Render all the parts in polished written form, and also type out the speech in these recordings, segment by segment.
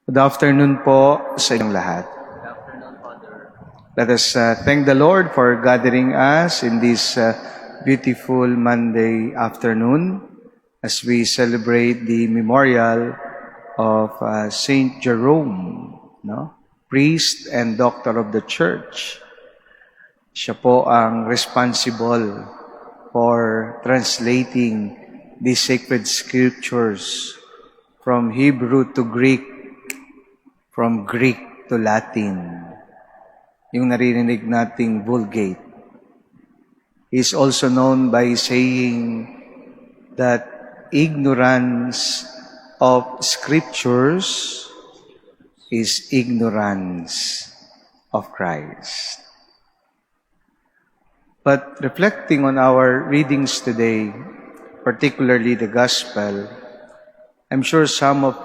Good afternoon po sa inyong lahat. Let us thank the Lord for gathering us in this beautiful Monday afternoon as we celebrate the memorial of Saint Jerome, priest and doctor of the Church. Siya po ang responsible for translating the sacred scriptures from Hebrew to Greek, from Greek to Latin, yung naririnig nating Vulgate. He is also known by saying that ignorance of scriptures is ignorance of Christ. But reflecting on our readings today, particularly the Gospel, I'm sure some of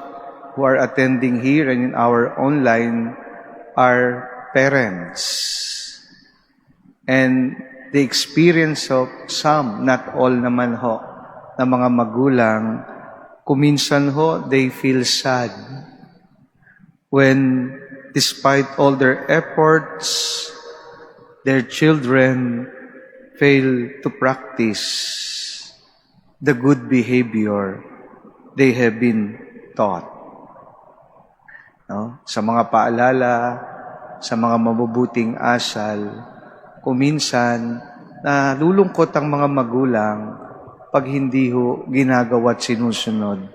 who are attending here and in our online are parents. And the experience of some, not all naman ho, na mga magulang, kuminsan ho, they feel sad when despite all their efforts, their children fail to practice the good behavior they have been taught. Sa mga paalala, sa mga mabubuting asal, kuminsan nalulungkot ang mga magulang pag hindi ho ginagawa at sinusunod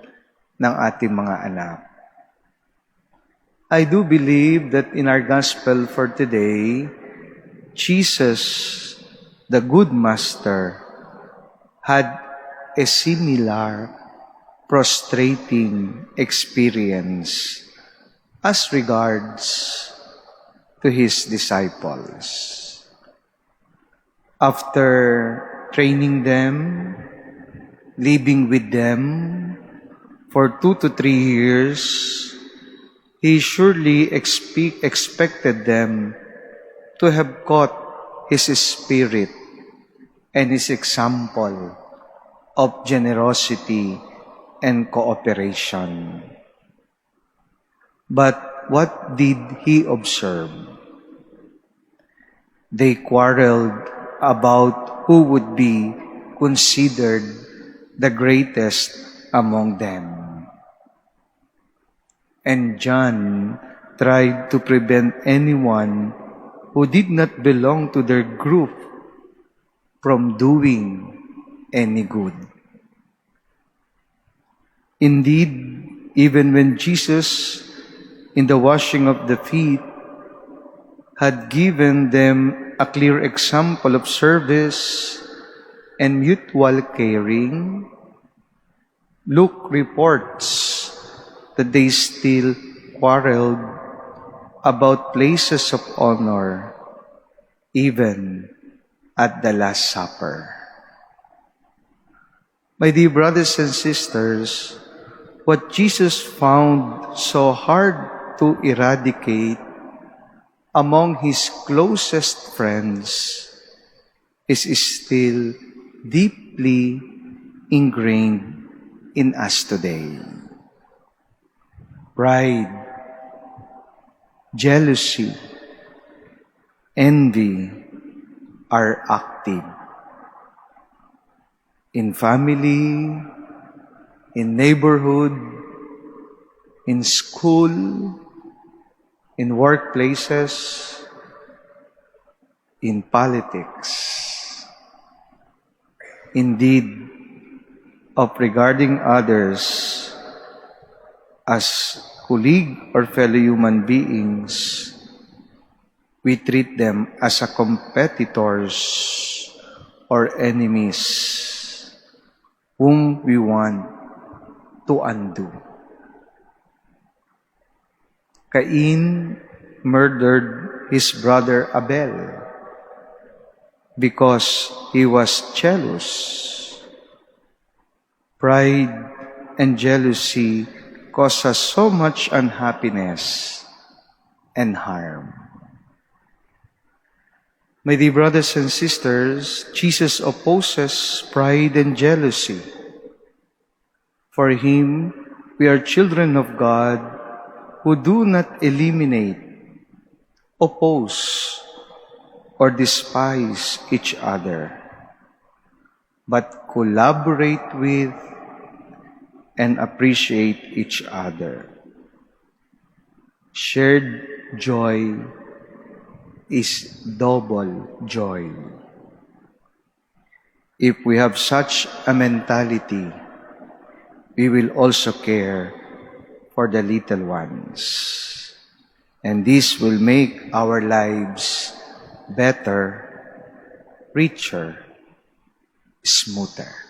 ng ating mga anak. I do believe that in our gospel for today, Jesus, the good master, had a similar prostrating experience as regards to his disciples. After training them, living with them for 2 to 3 years, he surely expected them to have caught his spirit and his example of generosity and cooperation. But what did he observe? They quarreled about who would be considered the greatest among them. And John tried to prevent anyone who did not belong to their group from doing any good. Indeed, even when Jesus, in the washing of the feet, had given them a clear example of service and mutual caring, Luke reports that they still quarreled about places of honor, even at the Last Supper. My dear brothers and sisters, what Jesus found so hard to eradicate among his closest friends is still deeply ingrained in us today. Pride, jealousy, envy are active in family, in neighborhood, in school, in workplaces, in politics. Indeed, of regarding others as colleague or fellow human beings, we treat them as a competitors or enemies whom we want to undo. Cain murdered his brother Abel because he was jealous. Pride and jealousy cause us so much unhappiness and harm. My dear brothers and sisters, Jesus opposes pride and jealousy. For him, we are children of God who do not eliminate, oppose, or despise each other, but collaborate with and appreciate each other. Shared joy is double joy. If we have such a mentality, we will also care for the little ones. And this will make our lives better, richer, smoother.